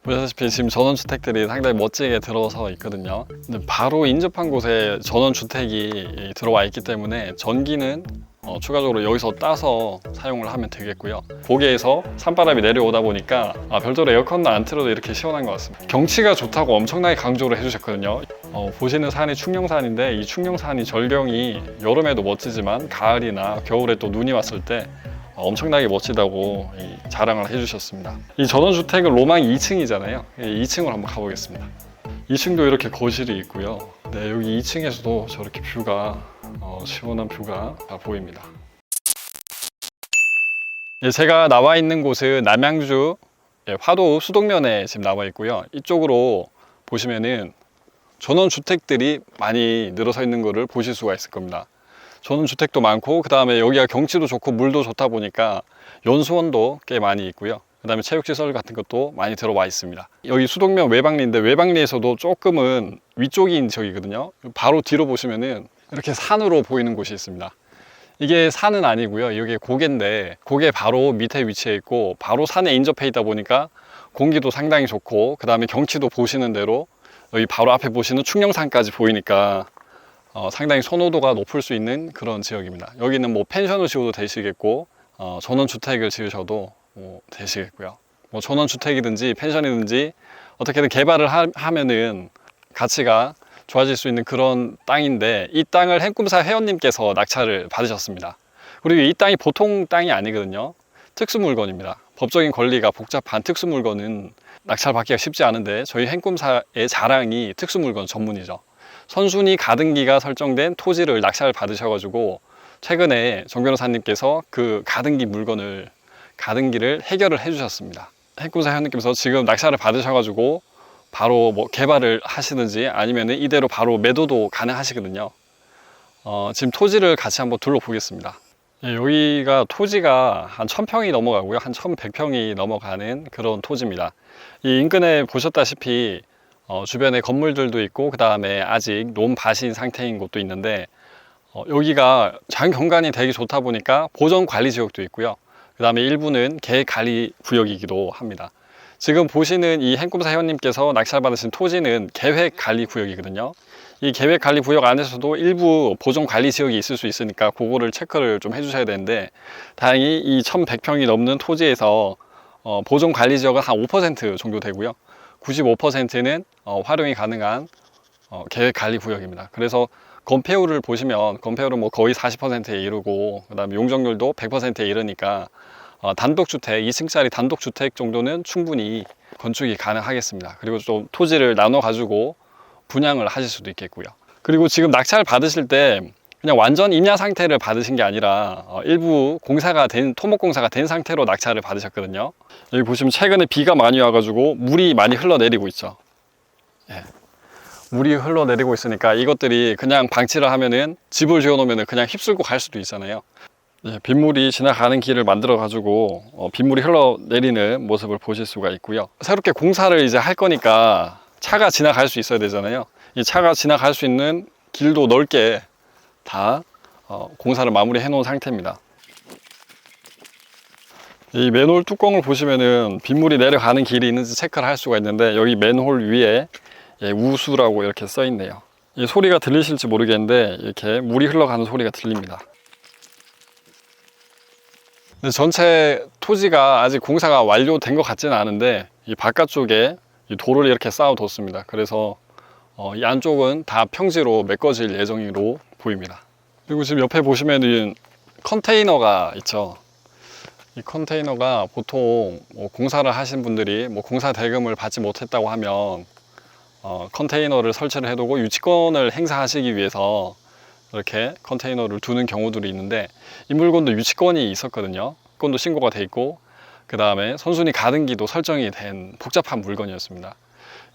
보시다시피 지금 전원주택들이 상당히 멋지게 들어서 있거든요. 근데 바로 인접한 곳에 전원주택이 들어와 있기 때문에 전기는 추가적으로 여기서 따서 사용을 하면 되겠고요. 고개에서 산바람이 내려오다 보니까 별도로 에어컨도 안 틀어도 이렇게 시원한 것 같습니다. 경치가 좋다고 엄청나게 강조를 해주셨거든요. 보시는 산이 충령산인데 이 충령산이 절경이 여름에도 멋지지만 가을이나 겨울에 또 눈이 왔을 때 엄청나게 멋지다고 자랑을 해주셨습니다. 이 전원주택은 로망이 2층이잖아요. 2층으로 한번 가보겠습니다. 2층도 이렇게 거실이 있고요. 네, 여기 2층에서도 저렇게 뷰가 시원한 뷰가 다 보입니다. 예, 제가 나와 있는 곳은 남양주 화도 수동면에 지금 나와 있고요. 이쪽으로 보시면은 전원주택들이 많이 늘어서 있는 것을 보실 수가 있을 겁니다. 전원주택도 많고 그 다음에 여기가 경치도 좋고 물도 좋다 보니까 연수원도 꽤 많이 있고요. 그 다음에 체육시설 같은 것도 많이 들어와 있습니다. 여기 수동면 외박리인데 외박리에서도 조금은 위쪽인 지역이거든요. 바로 뒤로 보시면은 이렇게 산으로 보이는 곳이 있습니다. 이게 산은 아니고요. 이게 고개인데 고개 바로 밑에 위치해 있고 바로 산에 인접해 있다 보니까 공기도 상당히 좋고 그 다음에 경치도 보시는 대로 여기 바로 앞에 보시는 충령산까지 보이니까 상당히 선호도가 높을 수 있는 그런 지역입니다. 여기는 뭐 펜션을 지어도 되시겠고 전원주택을 지으셔도 되시겠고요. 뭐 전원주택이든지 펜션이든지 어떻게든 개발을 하면은 가치가 좋아질 수 있는 그런 땅인데 이 땅을 행꿈사 회원님께서 낙찰을 받으셨습니다. 그리고 이 땅이 보통 땅이 아니거든요. 특수물건입니다. 법적인 권리가 복잡한 특수물건은 낙찰받기가 쉽지 않은데 저희 행꿈사의 자랑이 특수물건 전문이죠. 선순위 가등기가 설정된 토지를 낙찰을 받으셔가지고 최근에 정 변호사님께서 그 가등기를 해결을 해주셨습니다. 행꿈사 회원님께서 지금 낙찰을 받으셔가지고 바로 뭐 개발을 하시든지 아니면 이대로 바로 매도도 가능하시거든요. 지금 토지를 같이 한번 둘러보겠습니다. 여기가 토지가 한 1000평이 넘어가고요. 한 1100평이 넘어가는 그런 토지입니다. 이 인근에 보셨다시피 주변에 건물들도 있고 그 다음에 아직 논밭인 상태인 곳도 있는데 여기가 자연경관이 되게 좋다 보니까 보전관리지역도 있고요. 그 다음에 일부는 계획관리구역이기도 합니다. 지금 보시는 이 행꿈사 회원님께서 낙찰받으신 토지는 계획관리구역이거든요. 이 계획관리구역 안에서도 일부 보존관리지역이 있을 수 있으니까 그거를 체크를 좀 해주셔야 되는데 다행히 이 1100평이 넘는 토지에서 보존관리지역은 한 5% 정도 되고요. 95%는 활용이 가능한 계획관리구역입니다. 그래서 건폐율을 보시면 건폐율은 뭐 거의 40%에 이르고 그 다음에 용적률도 100%에 이르니까 단독주택, 2층짜리 단독주택 정도는 충분히 건축이 가능하겠습니다. 그리고 좀 토지를 나눠 가지고 분양을 하실 수도 있겠고요. 그리고 지금 낙찰 받으실 때 그냥 완전 임야 상태를 받으신 게 아니라 일부 토목공사가 된 상태로 낙찰을 받으셨거든요. 여기 보시면 최근에 비가 많이 와가지고 물이 많이 흘러내리고 있죠. 예. 물이 흘러내리고 있으니까 이것들이 그냥 방치를 하면은 집을 지어놓으면 그냥 휩쓸고 갈 수도 있잖아요. 예, 빗물이 지나가는 길을 만들어 가지고 빗물이 흘러내리는 모습을 보실 수가 있고요. 새롭게 공사를 이제 할 거니까 차가 지나갈 수 있어야 되잖아요. 이 차가 지나갈 수 있는 길도 넓게 다 공사를 마무리해 놓은 상태입니다. 이 맨홀 뚜껑을 보시면은 빗물이 내려가는 길이 있는지 체크를 할 수가 있는데 여기 맨홀 위에 우수라고 이렇게 써 있네요. 이 소리가 들리실지 모르겠는데 이렇게 물이 흘러가는 소리가 들립니다. 근데 전체 토지가 아직 공사가 완료된 것 같지는 않은데 이 바깥쪽에 이 돌을 이렇게 쌓아뒀습니다. 그래서 이 안쪽은 다 평지로 메꿔질 예정으로 보입니다. 그리고 지금 옆에 보시면은 컨테이너가 있죠. 이 컨테이너가 보통 공사를 하신 분들이 공사 대금을 받지 못했다고 하면 컨테이너를 설치를 해두고 유치권을 행사하시기 위해서 이렇게 컨테이너를 두는 경우들이 있는데 이 물건도 유치권이 있었거든요. 유치권도 신고가 돼 있고 그 다음에 선순위 가등기도 설정이 된 복잡한 물건이었습니다.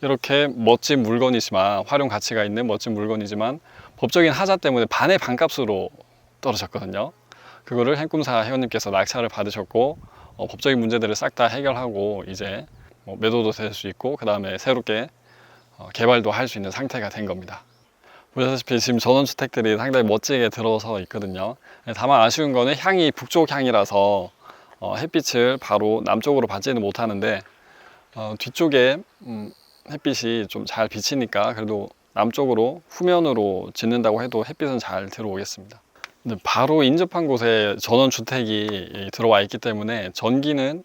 이렇게 멋진 물건이지만 활용 가치가 있는 멋진 물건이지만 법적인 하자 때문에 반의 반값으로 떨어졌거든요. 그거를 행꿈사 회원님께서 낙찰을 받으셨고 법적인 문제들을 싹 다 해결하고 이제 매도도 될 수 있고 그 다음에 새롭게 개발도 할 수 있는 상태가 된 겁니다. 보시다시피 지금 전원주택들이 상당히 멋지게 들어서 있거든요. 다만 아쉬운 거는 향이 북쪽 향이라서 햇빛을 바로 남쪽으로 받지는 못하는데 뒤쪽에 햇빛이 좀 잘 비치니까 그래도 남쪽으로 후면으로 짓는다고 해도 햇빛은 잘 들어오겠습니다. 근데 바로 인접한 곳에 전원주택이 들어와 있기 때문에 전기는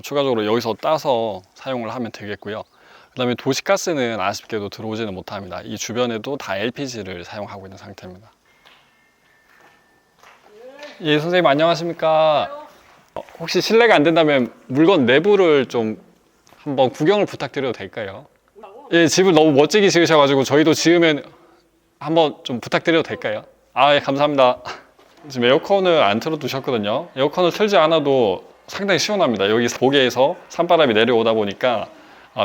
추가적으로 여기서 따서 사용을 하면 되겠고요. 그 다음에 도시가스는 아쉽게도 들어오지는 못합니다. 이 주변에도 다 LPG를 사용하고 있는 상태입니다. 예, 선생님 안녕하십니까? 혹시 실례가 안 된다면 물건 내부를 좀 한번 구경을 부탁드려도 될까요? 예, 집을 너무 멋지게 지으셔가지고 저희도 지으면 한번 좀 부탁드려도 될까요? 아, 예, 감사합니다. 지금 에어컨을 안 틀어두셨거든요. 에어컨을 틀지 않아도 상당히 시원합니다. 여기 보기에서 산바람이 내려오다 보니까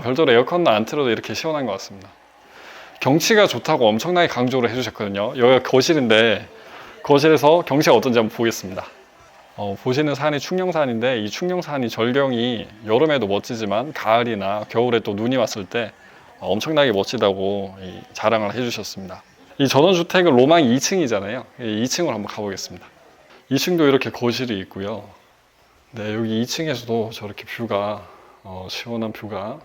별도로 에어컨도 안 틀어도 이렇게 시원한 것 같습니다. 경치가 좋다고 엄청나게 강조를 해주셨거든요. 여기가 거실인데 거실에서 경치가 어떤지 한번 보겠습니다. 보시는 산이 충령산인데 이 충령산이 절경이 여름에도 멋지지만 가을이나 겨울에 또 눈이 왔을 때 엄청나게 멋지다고 자랑을 해주셨습니다. 이 전원주택은 로망 2층이잖아요. 2층으로 한번 가보겠습니다. 2층도 이렇게 거실이 있고요. 네, 여기 2층에서도 저렇게 뷰가 시원한 뷰가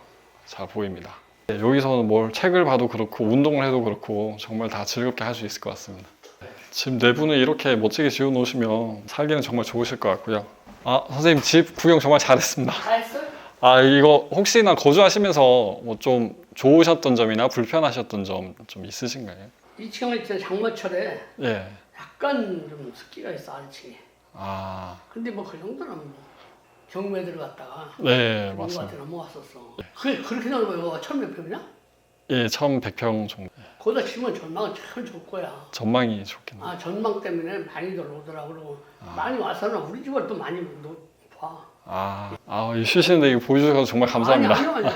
잘 보입니다. 네, 여기서는 뭘 책을 봐도 그렇고 운동을 해도 그렇고 정말 다 즐겁게 할 수 있을 것 같습니다. 집 내부는 이렇게 멋지게 지어 놓으시면 살기는 정말 좋으실 것 같고요. 선생님 집 구경 정말 잘했습니다. 잘했어? 이거 혹시나 거주하시면서 뭐 좀 좋으셨던 점이나 불편하셨던 점 좀 있으신가요? 2층은 진짜 장마철에 예. 약간 좀 습기가 있어, 아래층에. 근데 뭐 그 정도는 뭐 경매에 들어갔다가 네, 누구한테 맞습니다. 넘어갔었어. 그렇게 나오면 이거 1,100평이냐? 예, 1,100평 정도. 거기다 치면 전망은 참 좋을 거야. 전망이 좋겠네요. 전망 때문에 많이들 오더라고. 그러고 많이 와서는 우리 집을 또 많이 봐. 이 쉬시는데 이거 보여주셔서 정말 감사합니다. 아니.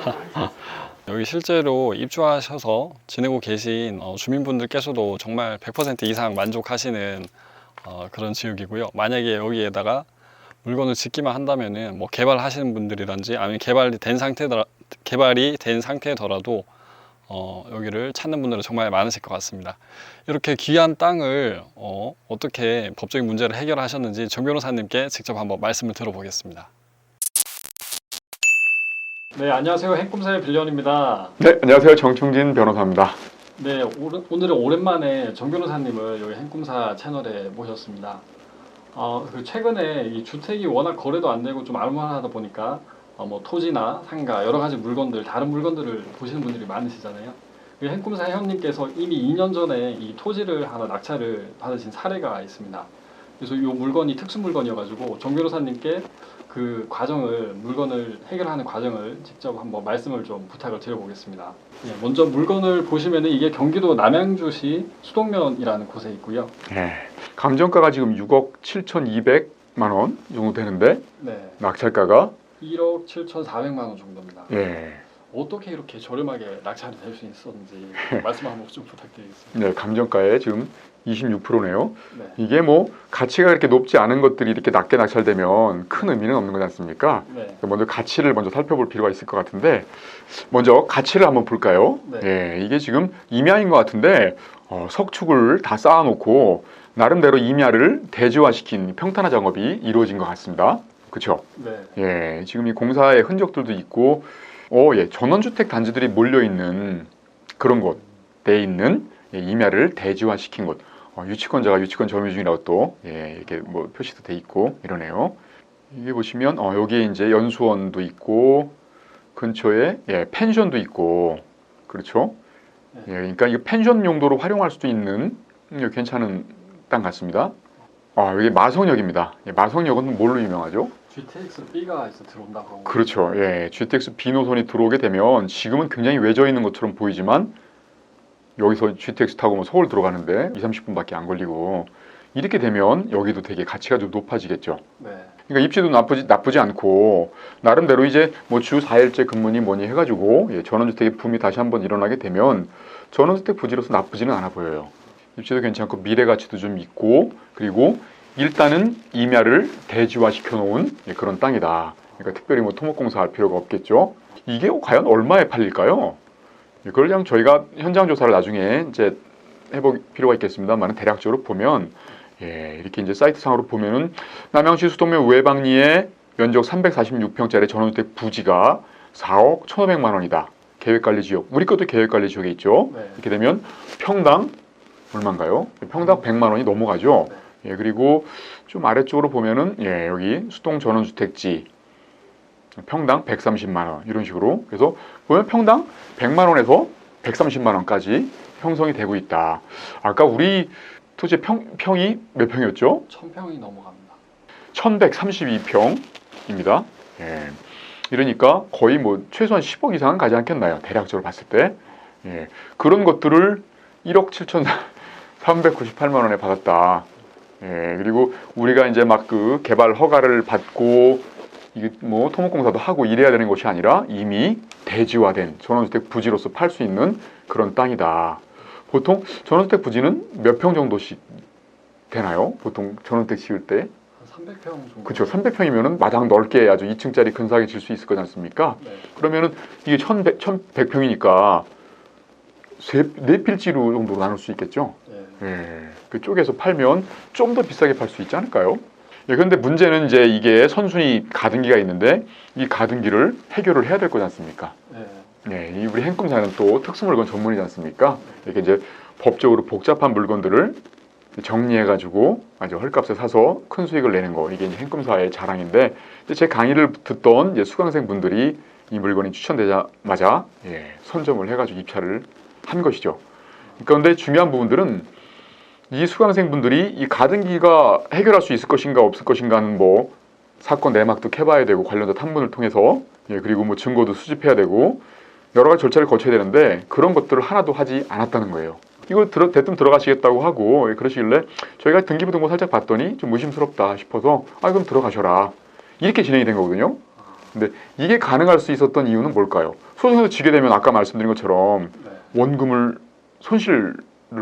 여기 실제로 입주하셔서 지내고 계신 주민분들께서도 정말 100% 이상 만족하시는 그런 지역이고요. 만약에 여기에다가 물건을 짓기만 한다면은 뭐 개발하시는 분들이란지 아니면 개발이 된 상태더라도 여기를 찾는 분들은 정말 많으실 것 같습니다. 이렇게 귀한 땅을 어떻게 법적인 문제를 해결하셨는지 정 변호사님께 직접 한번 말씀을 들어보겠습니다. 네, 안녕하세요. 행꿈사의 빌런입니다. 네, 안녕하세요. 정충진 변호사입니다. 네, 오늘은 오랜만에 정 변호사님을 여기 행꿈사 채널에 모셨습니다. 최근에 이 주택이 워낙 거래도 안 되고 좀 알만하다 보니까 뭐 토지나 상가 여러 가지 물건들, 다른 물건들을 보시는 분들이 많으시잖아요. 행꿈사 회원님께서 이미 2년 전에 이 토지를 하나 낙찰을 받으신 사례가 있습니다. 그래서 이 물건이 특수 물건이어가지고 정 변호사님께 그 과정을, 물건을 해결하는 과정을 직접 한번 말씀을 좀 부탁을 드려보겠습니다. 먼저 물건을 보시면은 이게 경기도 남양주시 수동면이라는 곳에 있고요. 네, 감정가가 지금 6억 7,200만 원 정도 되는데 네, 낙찰가가 1억 7,400만 원 정도입니다. 예, 어떻게 이렇게 저렴하게 낙찰이 될 수 있었는지 말씀 한번 좀 부탁드리겠습니다. 네, 감정가의 지금 26%네요. 네. 이게 뭐 가치가 이렇게 높지 않은 것들이 이렇게 낮게 낙찰되면 큰 의미는 없는 거지 않습니까? 네. 먼저 가치를 먼저 살펴볼 필요가 있을 것 같은데 먼저 가치를 한번 볼까요? 네. 예, 이게 지금 임야인 것 같은데 석축을 다 쌓아놓고 나름대로 임야를 대지화시킨 평탄화 작업이 이루어진 것 같습니다. 그렇죠? 네. 예, 지금 이 공사의 흔적들도 있고, 전원주택 단지들이 몰려 있는 그런 곳에 있는 임야를 대지화시킨 곳. 유치권자가 유치권 점유 중이라고 또 이렇게 뭐 표시도 돼 있고 이러네요. 이게 보시면 여기에 이제 연수원도 있고 근처에 펜션도 있고 그렇죠? 예, 그러니까 이거 펜션 용도로 활용할 수도 있는 괜찮은 땅 같습니다. 여기 마성역입니다. 마성역은 뭘로 유명하죠? GTX B가 들어온다고. 그렇죠. 예, GTX B 노선이 들어오게 되면 지금은 굉장히 외져 있는 것처럼 보이지만 여기서 GTX 타고 뭐 서울 들어가는데 20-30분밖에 안 걸리고 이렇게 되면 여기도 되게 가치가 좀 높아지겠죠. 네. 그러니까 입지도 나쁘지 않고 나름대로 이제 뭐 주 4일째 근무니 뭐니 해가지고 전원주택의 붐이 다시 한번 일어나게 되면 전원주택 부지로서 나쁘지는 않아 보여요. 입지도 괜찮고 미래 가치도 좀 있고 그리고 일단은 임야를 대지화시켜 놓은 그런 땅이다. 그러니까 특별히 뭐 토목공사할 필요가 없겠죠. 이게 과연 얼마에 팔릴까요? 그걸 그냥 저희가 현장 조사를 나중에 이제 해볼 필요가 있겠습니다만 대략적으로 보면 이렇게 이제 사이트상으로 보면은 남양시 수동면 외방리에 면적 346평짜리 전원주택 부지가 4억 1,500만 원이다. 계획관리지역. 우리 것도 계획관리지역에 있죠. 네. 이렇게 되면 평당 얼마인가요? 평당 100만 원이 넘어가죠. 네. 예, 그리고 좀 아래쪽으로 보면은 예, 여기 수동 전원주택지 평당 130만 원 이런 식으로. 그래서 보면 평당 100만 원에서 130만 원까지 형성이 되고 있다. 아까 우리 토지 평이 몇 평이었죠? 1000평이 넘어갑니다. 1132평입니다. 예. 이러니까 거의 뭐 최소한 10억 이상은 가지 않겠나요? 대략적으로 봤을 때. 예. 그런 것들을 1억 7,398만 원에 받았다. 예. 그리고 우리가 이제 막 그 개발 허가를 받고 이게 뭐 토목공사도 하고 이래야 되는 것이 아니라 이미 대지화된 전원주택 부지로서 팔 수 있는 그런 땅이다. 보통 전원주택 부지는 몇 평 정도씩 되나요? 보통 전원주택 지을 때? 300평 정도. 그렇죠. 300평이면은 마당 넓게 아주 2층짜리 근사하게 질 수 있을 거지 않습니까? 네. 그러면은 이게 1100평이니까 네 필지로 정도로 나눌 수 있겠죠? 네. 예. 그 쪽에서 팔면 좀 더 비싸게 팔 수 있지 않을까요? 예, 그런데 문제는 이제 이게 선순위 가등기가 있는데 이 가등기를 해결을 해야 될 거지 않습니까? 네. 예, 이 우리 행금사는 또 특수물건 전문이지 않습니까? 이렇게 이제 법적으로 복잡한 물건들을 정리해가지고 아주 헐값에 사서 큰 수익을 내는 거, 이게 이제 행금사의 자랑인데, 제 강의를 듣던 이제 수강생 분들이 이 물건이 추천되자마자 예, 선점을 해가지고 입찰을 한 것이죠. 그런데 중요한 부분들은 이 수강생 분들이 이 가등기가 해결할 수 있을 것인가 없을 것인가는 뭐 사건 내막도 캐봐야 되고 관련자 탐문을 통해서 예, 그리고 뭐 증거도 수집해야 되고 여러 가지 절차를 거쳐야 되는데 그런 것들을 하나도 하지 않았다는 거예요. 이거 대뜸 들어가시겠다고 하고 예, 그러시길래 저희가 등기부등본 살짝 봤더니 좀 의심스럽다 싶어서 그럼 들어가셔라 이렇게 진행이 된 거거든요. 근데 이게 가능할 수 있었던 이유는 뭘까요? 소송에서 지게 되면 아까 말씀드린 것처럼 네. 원금을 손실을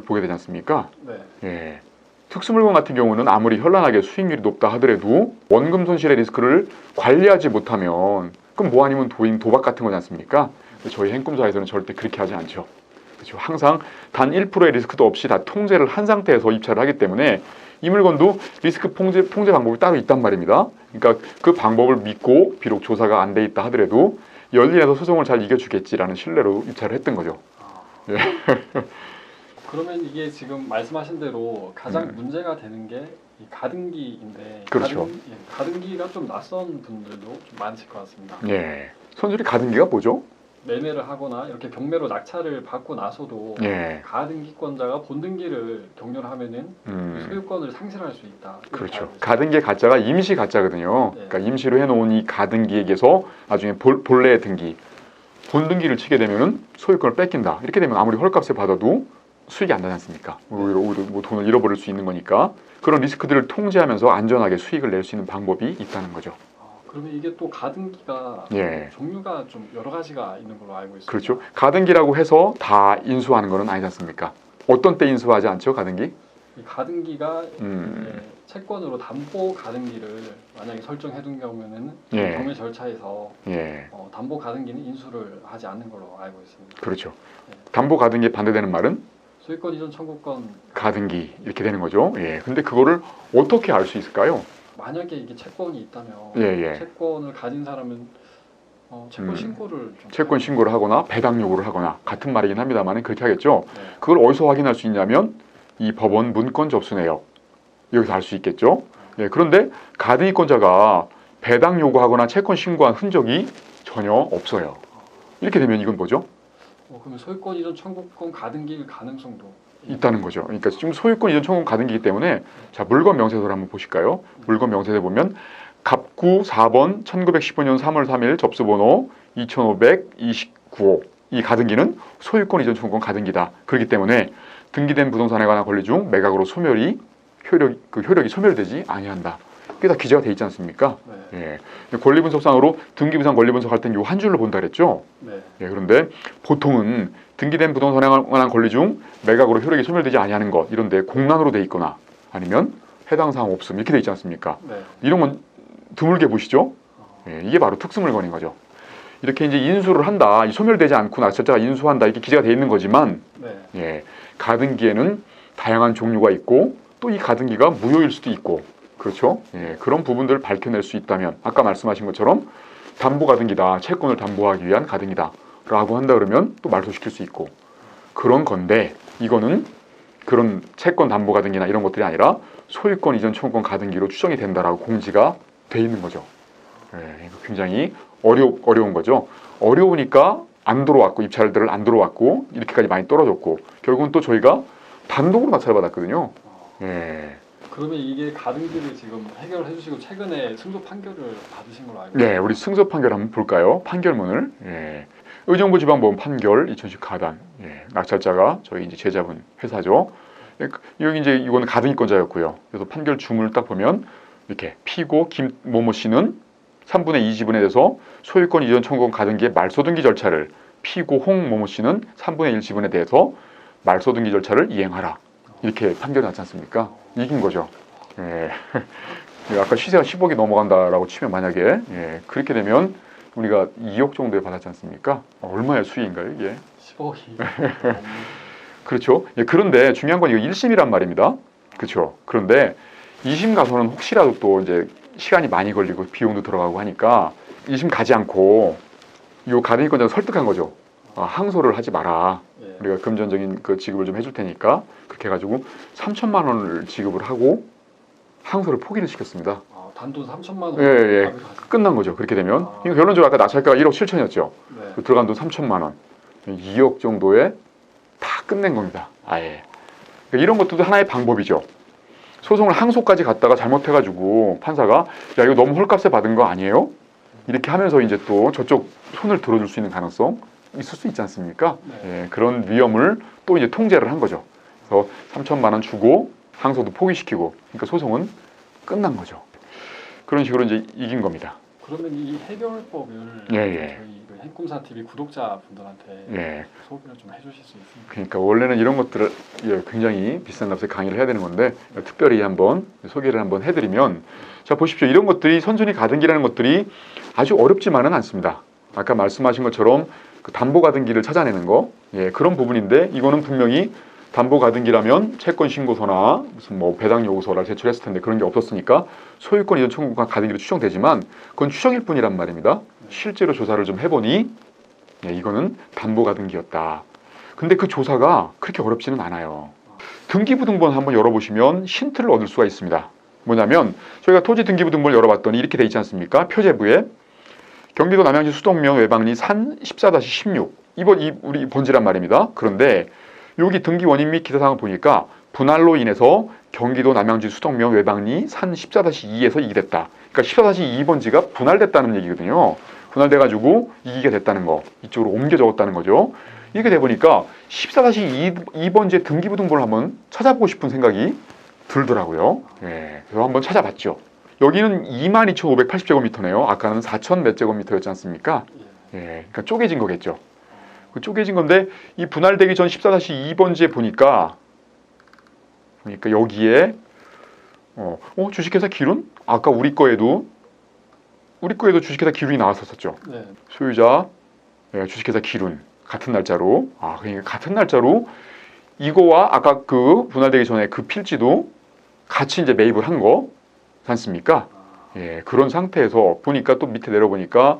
보게 되지 않습니까? 네. 예. 특수물건 같은 경우는 아무리 현란하게 수익률이 높다 하더라도 원금 손실의 리스크를 관리하지 못하면 그럼 뭐 아니면 도박 같은 거지 않습니까? 저희 행금사에서는 절대 그렇게 하지 않죠. 그렇죠. 항상 단 1%의 리스크도 없이 다 통제를 한 상태에서 입찰을 하기 때문에 이 물건도 리스크 통제 방법이 따로 있단 말입니다. 그러니까 그 방법을 믿고 비록 조사가 안 돼 있다 하더라도 열린해서 소송을 잘 이겨주겠지라는 신뢰로 입찰을 했던 거죠. 예. 그러면 이게 지금 말씀하신 대로 가장 문제가 되는 게 이 가등기인데 그렇죠. 가등기가 좀 낯선 분들도 좀 많으실 것 같습니다. 예. 선수리 가등기가 뭐죠? 매매를 하거나 이렇게 경매로 낙찰을 받고 나서도 예. 가등기권자가 본등기를 격려를 하면은 소유권을 상실할 수 있다. 이렇게 그렇죠. 알고 있습니다. 가등기의 가짜가 임시 가짜거든요. 네. 그러니까 임시로 해놓은 이 가등기에게서 나중에 본래의 등기, 본등기를 치게 되면은 소유권을 뺏긴다. 이렇게 되면 아무리 헐값에 받아도 수익이 안 나지 않습니까? 오히려 뭐 돈을 잃어버릴 수 있는 거니까 그런 리스크들을 통제하면서 안전하게 수익을 낼 수 있는 방법이 있다는 거죠. 그러면 이게 또 가등기가 예. 종류가 좀 여러 가지가 있는 걸로 알고 있습니다. 그렇죠. 가등기라고 해서 다 인수하는 거는 아니지 않습니까? 어떤 때 인수하지 않죠, 가등기? 이 가등기가 이제 채권으로 담보 가등기를 만약에 설정해둔 경우에는 예. 경매 절차에서 예. 담보 가등기는 인수를 하지 않는 걸로 알고 있습니다. 그렇죠. 예. 담보 가등기에 반대되는 말은 소유권 이전 청구권 가등기 이렇게 되는 거죠. 예. 근데 그거를 어떻게 알 수 있을까요? 만약에 이게 채권이 있다면 예. 채권을 가진 사람은 채권 신고를 좀 채권 신고를 하거나 배당 요구를 하거나 같은 말이긴 합니다만 그렇게 하겠죠. 네. 그걸 어디서 확인할 수 있냐면 이 법원 문건 접수 내역 여기서 알 수 있겠죠. 예, 그런데 가등기권자가 배당 요구하거나 채권 신고한 흔적이 전혀 없어요. 이렇게 되면 이건 뭐죠? 그러면 소유권 이전 청구권 가등기일 가능성도 있다는 거죠. 그러니까 지금 소유권 이전 청구 가등기이기 때문에 자 물건 명세서를 한번 보실까요? 물건 명세서에 보면 갑구 4번 1915년 3월 3일 접수번호 2529호 이 가등기는 소유권 이전 청구권 가등기다. 그렇기 때문에 등기된 부동산에 관한 권리 중 매각으로 효력이 소멸되지 아니한다. 그게 다 기재가 돼 있지 않습니까? 네. 예. 권리분석상으로 등기부상 권리분석할 땐 요 한 줄로 본다 그랬죠. 네. 예, 그런데 보통은 등기된 부동산에 관한 권리 중 매각으로 효력이 소멸되지 아니하는 것 이런데 공란으로 돼 있거나 아니면 해당 사항 없음 이렇게 돼 있지 않습니까? 네. 이런 건 드물게 보시죠. 예, 이게 바로 특수물건인 거죠. 이렇게 이제 인수를 한다, 소멸되지 않고 낙찰자가 인수한다 이렇게 기재가 돼 있는 거지만 네. 예, 가등기에는 다양한 종류가 있고 또 이 가등기가 무효일 수도 있고 그렇죠. 예, 그런 부분들을 밝혀낼 수 있다면 아까 말씀하신 것처럼 담보 가등기다, 채권을 담보하기 위한 가등기다 라고 한다 그러면 또 말소시킬 수 있고, 그런 건데 이거는 그런 채권 담보 가등기나 이런 것들이 아니라 소유권 이전 청구권 가등기로 추정이 된다라고 공지가 돼 있는 거죠. 이거 굉장히 어려운 거죠. 어려우니까 안 들어왔고, 입찰들을 안 들어왔고, 이렇게까지 많이 떨어졌고, 결국은 또 저희가 단독으로 낙찰을 받았거든요. 그러면 이게 가등기를 지금 해결해 주시고 최근에 승소 판결을 받으신 걸로 알고 네, 우리 승소 판결 한번 볼까요? 판결문을. 의정부 지방법원 판결 2010 가단. 낙찰자가 저희 이제 제자분 회사죠. 여기 이제 이거는 가등기권자였고요. 그래서 판결 주문을 딱 보면 이렇게 피고 김모모 씨는 3분의 2 지분에 대해서 소유권 이전 청구권 가등기의 말소등기 절차를, 피고 홍모모 씨는 3분의 1 지분에 대해서 말소등기 절차를 이행하라. 이렇게 판결이 났지 않습니까? 이긴 거죠. 아까 시세가 10억이 넘어간다라고 치면 만약에 그렇게 되면 우리가 2억 정도에 받았지 않습니까? 얼마의 수익인가요, 이게? 10억이. 그렇죠. 그런데 중요한 건 이거 1심이란 말입니다. 그렇죠. 그런데 2심 가서는 혹시라도 또 이제 시간이 많이 걸리고 비용도 들어가고 하니까 2심 가지 않고 이 가등기권자를 설득한 거죠. 항소를 하지 마라. 우리가 금전적인 그 지급을 좀 해줄 테니까, 그렇게 해가지고 3천만 원을 지급을 하고 항소를 포기를 시켰습니다. 단돈 3천만 원. 끝난 거죠. 그렇게 되면 결론적으로 아까 낙찰가가 1억 7천이었죠. 네. 들어간 돈 3천만 원, 2억 정도에 다 끝낸 겁니다. 아예. 그러니까 이런 것도 하나의 방법이죠. 소송을 항소까지 갔다가 잘못해가지고 판사가 야 이거 너무 헐값에 받은 거 아니에요? 이렇게 하면서 이제 또 저쪽 손을 들어줄 수 있는 가능성 있을 수 있지 않습니까? 그런 위험을 또 이제 통제를 한 거죠. 그래서 3천만 원 주고 항소도 포기시키고, 그러니까 소송은 끝난 거죠. 그런 식으로 이제 이긴 겁니다. 그러면 이 해결법을 저희 행꿈사 TV 구독자분들한테 소개를 좀 해주실 수 있습니까? 그러니까 원래는 이런 것들을 굉장히 비싼 값에 강의를 해야 되는 건데 특별히 한번 소개를 한번 해드리면, 자 보십시오. 이런 것들이 선순위 가등기라는 것들이 아주 어렵지만은 않습니다. 아까 말씀하신 것처럼 그 담보 가등기를 찾아내는 거, 그런 부분인데 이거는 분명히 담보 가등기라면 채권 신고서나 무슨 뭐 배당 요구서를 제출했을 텐데 그런 게 없었으니까 소유권 이전 청구권 가등기로 추정되지만 그건 추정일 뿐이란 말입니다. 실제로 조사를 좀 해보니 이거는 담보 가등기였다. 근데 그 조사가 그렇게 어렵지는 않아요. 등기부등본 한번 열어보시면 힌트를 얻을 수가 있습니다. 뭐냐면 저희가 토지 등기부등본을 열어봤더니 이렇게 돼 있지 않습니까? 표제부에 경기도 남양주 수동면 외방리 산 14-16 우리 본지란 말입니다. 그런데 여기 등기 원인 및 기사상을 보니까 분할로 인해서 경기도 남양주 수동면 외방리 산 14-2에서 이익이 됐다. 그러니까 14-2번지가 분할됐다는 얘기거든요. 분할돼가지고 이익이 됐다는 거, 이쪽으로 옮겨 적었다는 거죠. 이렇게 돼 보니까 14-2번지의 등기부등본을 한번 찾아보고 싶은 생각이 들더라고요. 그래서 한번 찾아봤죠. 여기는 22,580제곱미터네요. 아까는 4,000 몇 제곱미터였지 않습니까? 그러니까 쪼개진 거겠죠. 쪼개진 건데 이 분할되기 전 14-2번지에 보니까 여기에 주식회사 기룬? 아까 우리 거에도 주식회사 기룬이 나왔었죠. 소유자 주식회사 기룬 같은 날짜로, 그러니까 같은 날짜로 이거와 아까 그 분할되기 전에 그 필지도 같이 이제 매입을 한 거 않습니까? 그런 상태에서 보니까 또 밑에 내려보니까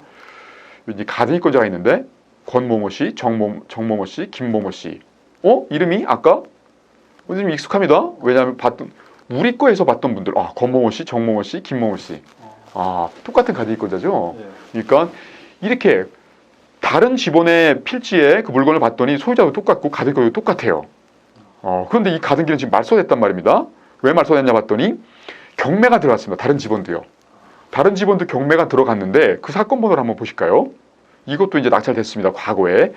이제 가등기권자가 있는데 권모모 씨, 정모모 씨, 김모모 씨. 이름이 아까 좀 익숙합니다. 왜냐하면 우리 거에서 봤던 분들, 권모모 씨, 정모모 씨, 김모모 씨. 똑같은 가등기권자죠. 그러니까 이렇게 다른 지번의 필지에 그 물건을 봤더니 소유자도 똑같고 가등기권도 똑같아요. 그런데 이 가등기는 지금 말소됐단 말입니다. 왜 말소됐냐 봤더니 경매가 들어갔습니다. 다른 지번도요. 다른 지번도 경매가 들어갔는데 그 사건 번호를 한번 보실까요? 이것도 이제 낙찰됐습니다. 과거에.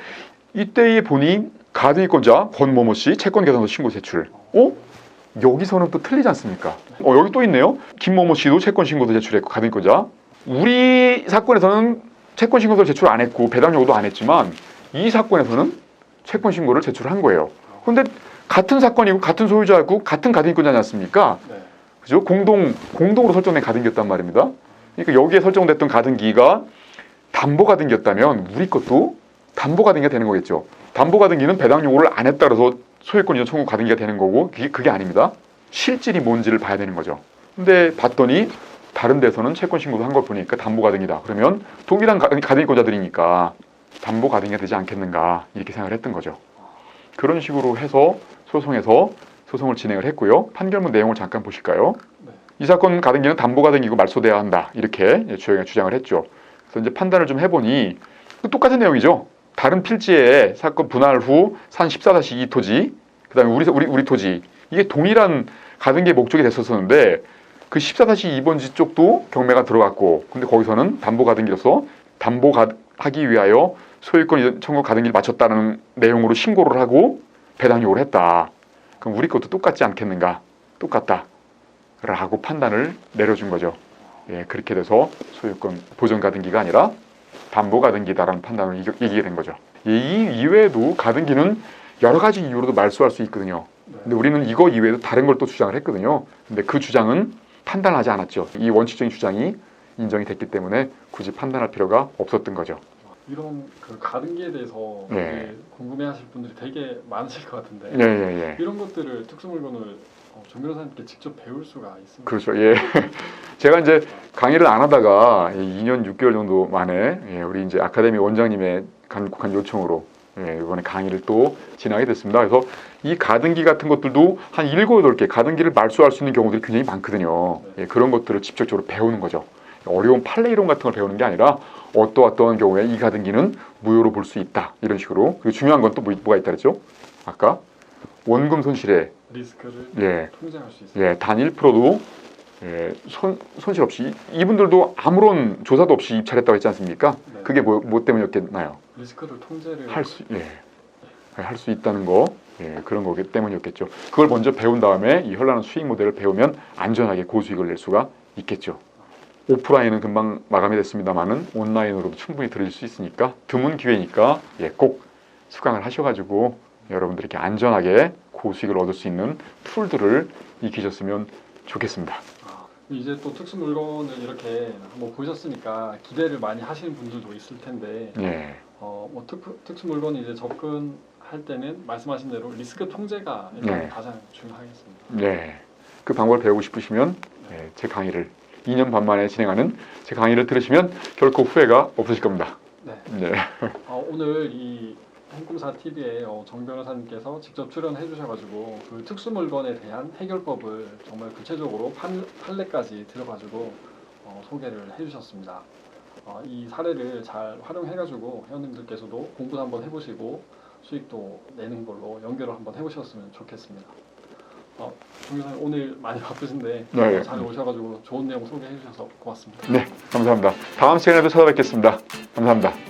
이때에 보니 가등기권자 권모모 씨 채권 계산서 신고 제출. 여기서는 또 틀리지 않습니까? 여기 또 있네요. 김모모 씨도 채권 신고서 제출했고 가등기권자. 우리 사건에서는 채권 신고서를 제출 안 했고 배당 요구도 안 했지만 이 사건에서는 채권 신고를 제출한 거예요. 그런데 같은 사건이고 같은 소유자고 같은 가등기권자지 않습니까? 그죠? 공동으로 설정된 가등기였단 말입니다. 그러니까 여기에 설정됐던 가등기가 담보 가등기였다면 우리 것도 담보 가등기가 되는 거겠죠. 담보 가등기는 배당 요구를 안 했다 그래서 소유권 이전 청구 가등기가 되는 거고 그게 아닙니다. 실질이 뭔지를 봐야 되는 거죠. 근데 봤더니 다른 데서는 채권 신고도 한 걸 보니까 담보가등기다. 그러면 동일한 가등기권자들이니까 담보가등기가 되지 않겠는가 이렇게 생각을 했던 거죠. 그런 식으로 해서 소송을 진행을 했고요. 판결문 내용을 잠깐 보실까요? 네. 이 사건 가등기는 담보가등기고 말소돼야 한다 이렇게 주장을 했죠. 그래서 이제 판단을 좀 해보니 똑같은 내용이죠. 다른 필지의 사건 분할 후 산 14-2 토지, 그다음에 우리 토지 이게 동일한 가등기의 목적이 됐었는데 그 14-2번지 쪽도 경매가 들어갔고, 근데 거기서는 담보가등기로서 담보하기 위하여 소유권 청구 가등기를 마쳤다는 내용으로 신고를 하고 배당 요구를 했다. 그럼 우리 것도 똑같지 않겠는가? 똑같다라고 판단을 내려준 거죠. 예, 그렇게 돼서 소유권 보전 가등기가 아니라 담보 가등기다라는 판단을 이기게 된 거죠. 이 이외에도 가등기는 여러 가지 이유로도 말소할 수 있거든요. 근데 우리는 이거 이외에도 다른 걸 또 주장을 했거든요. 근데 그 주장은 판단하지 않았죠. 이 원칙적인 주장이 인정이 됐기 때문에 굳이 판단할 필요가 없었던 거죠. 이런 그 가등기에 대해서 네. 궁금해하실 분들이 되게 많으실 것 같은데 예. 이런 것들을 특수물건을 정 변호사님께 직접 배울 수가 있습니다. 그렇죠. 예. 제가 이제 강의를 안 하다가 2년 6개월 정도 만에 우리 이제 아카데미 원장님의 간곡한 요청으로 이번에 강의를 또 진행하게 됐습니다. 그래서 이 가등기 같은 것들도 한 7, 8개 가등기를 말소할 수 있는 경우들이 굉장히 많거든요. 예, 그런 것들을 직접적으로 배우는 거죠. 어려운 판례 이론 같은 걸 배우는 게 아니라 어떠한 경우에 이 가등기는 무효로 볼 수 있다. 이런 식으로. 그리고 중요한 건 또 뭐가 있다 그랬죠? 아까 원금 손실에 리스크를 통제할 수 있어요. 예, 단 1%도 손실 없이 이분들도 아무런 조사도 없이 입찰했다고 했지 않습니까? 네. 그게 뭐 때문이었겠나요? 리스크를 통제를 할 수 있다는 거 그런 거기 때문이었겠죠. 그걸 먼저 배운 다음에 이 현란한 수익 모델을 배우면 안전하게 고수익을 낼 수가 있겠죠. 오프라인은 금방 마감이 됐습니다만은 온라인으로도 충분히 들으실 수 있으니까 드문 기회니까 꼭 수강을 하셔가지고 여러분들에게 안전하게 고수익을 얻을 수 있는 툴들을 익히셨으면 좋겠습니다. 이제 또 특수 물건을 이렇게 한번 보셨으니까 기대를 많이 하시는 분들도 있을 텐데 뭐 특수 물건 이제 접근할 때는 말씀하신 대로 리스크 통제가 일단 가장 중요하겠습니다. 네, 그 방법을 배우고 싶으시면 제 강의를 2년 반 만에 진행하는 제 강의를 들으시면 결코 후회가 없으실 겁니다. 네. 오늘 이 행꿈사 TV에 정 변호사님께서 직접 출연해 주셔가지고 그 특수 물건에 대한 해결법을 정말 구체적으로 판례까지 들어가지고 소개를 해주셨습니다. 이 사례를 잘 활용해가지고 회원님들께서도 공부도 한번 해보시고 수익도 내는 걸로 연결을 한번 해보셨으면 좋겠습니다. 정 변호사님 오늘 많이 바쁘신데 잘 오셔가지고 좋은 내용 소개해 주셔서 고맙습니다. 네, 감사합니다. 다음 시간에도 찾아뵙겠습니다. 감사합니다.